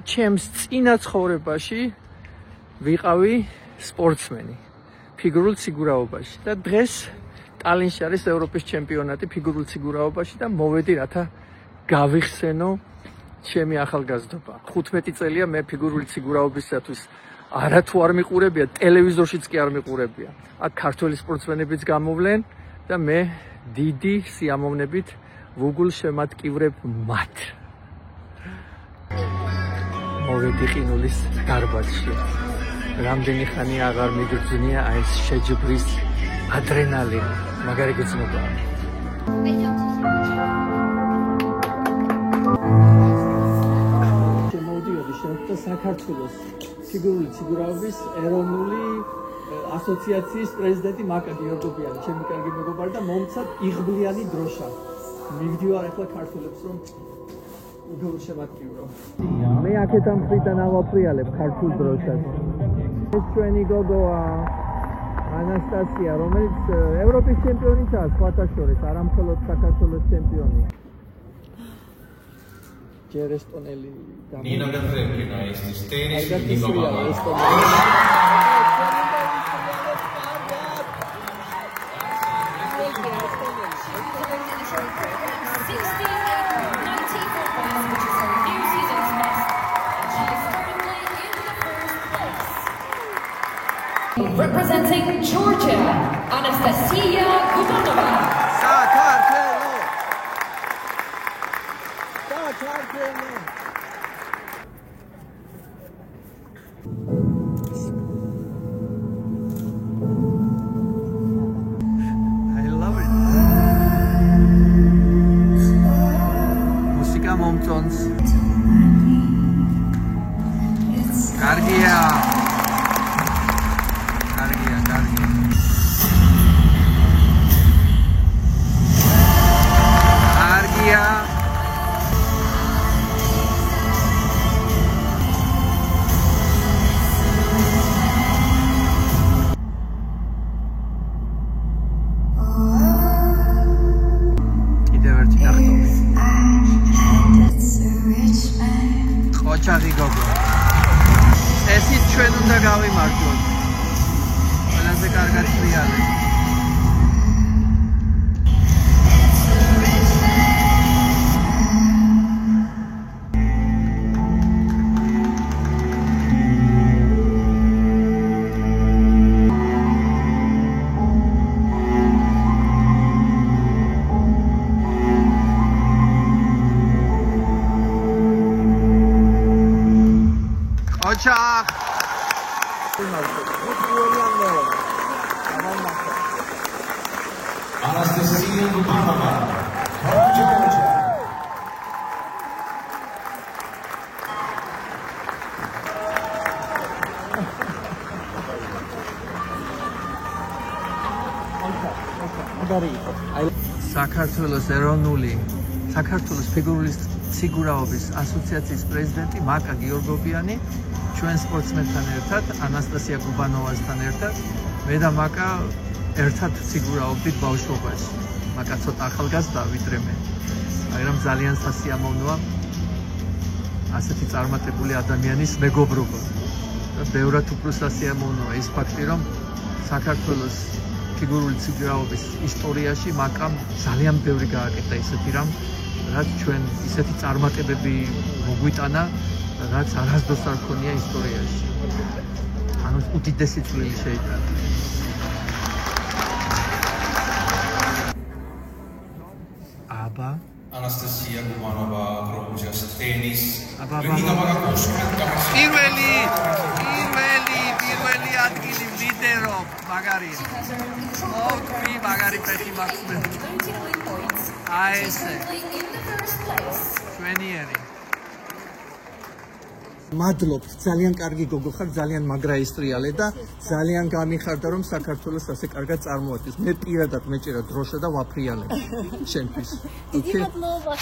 ჩემს წინა ცხოვრებაში ვიყავი სპორტსმენი ფიგურულ სიგურაობაში და დღეს ტალინში არის ევროპის ჩემპიონატი ფიგურულ სიგურაობაში და მოვედი რათა გავიხსენო ჩემი ახალგაზრდობა. 15 წელია მე ფიგურული სიგურაობისათვის არა თუ არ მიყურებია, ტელევიზორშიც კი არ მიყურებია. აქ ქართველი სპორტსმენებიც გამოვლენ და მე დიდი სიამოვნებით ვუგულ შემატკივრებ მათ. მოვედი ყინულის დარბაზში. რამდენი ხანი აღარ მიგრძნია ეს შეჯიბრის ადრენალინი. მაგარი გრძნობა. შემოვიდიოდი შეხვდა საქართველოს ფიგურული სიგურაობის ეროვნული ასოციაციის პრეზიდენტი მაკა გიორგობიანი, ჩემი კარგი მეგობარი და მომცათ იღბლიანი დროშა. მივდივარ ახლა ქართველებს რომ უგულ შემატკივრო. მე აქეთან მხრიდან ავაფრიალებ ქართულ დროშას. ეს ჩვენი გოგოა ანასტასია, რომელიც ევროპის ჩემპიონია, სხვათა შორის, არა მხოლოდ საქართველოს ჩემპიონი. ჯერ ესტონელი ნინა გაფრენკინა ის ტენისი ნიკობა. Representing Georgia, Anastasia Gubanova. I love it. Música მომწონს. კარგია. ოჩაღი გოგო. ესიც ჩვენ უნდა გავიმარჯვოთ. ყველაზე კარგად ტრიალებს. ოჩაღ Anastasia Gubanova. საქართველოს ეროვნული საქართველოს ფიგურული სიგურაობის ასოციაციის პრეზიდენტი მაკა გიორგობიანი ჩვენ სპორტსმენთან ერთად ანასტასია გუბანოვასთან ერთად მე და მაკა ერთად სიგურაობდით ბავშვობაში. მაკა ცოტა ახალგაზრდა ვიდრე მე, მაგრამ ძალიან სასიამოვნოა ასეთი წარმატებული ადამიანის მეგობრობა. და ბევრად უფრო სასიამოვნოა ის ფაქტი, რომ საქართველოს ფიგურული სიგურაობის ისტორიაში მაკამ ძალიან ბევრი გააკეთა ისეთი რამ, რაც ჩვენ ისეთი წარმატებები მოგვიტანა, რაც არასდროს არ ქონია ისტორიაში. ანუ უდიდესი წვლილი შეიტანა. აბა Anastasia Gubanova, Gruzia's tennis. პირველი ადგილი ლიდერო მაგარი. ოქი მაგარი პეთი მაქსმენ. აი ესე. ჩვენიერი. მადლობთ, ძალიან კარგი გოგო ხარ, ძალიან მაგრა ისტრიალე და ძალიან გამიხარდა რომ საქართველოს ასე კარგად წარმოადგენს. მე პირადად მეჭირა დროშა და ვაფრიალებ შენთვის. დიდი მადლობა.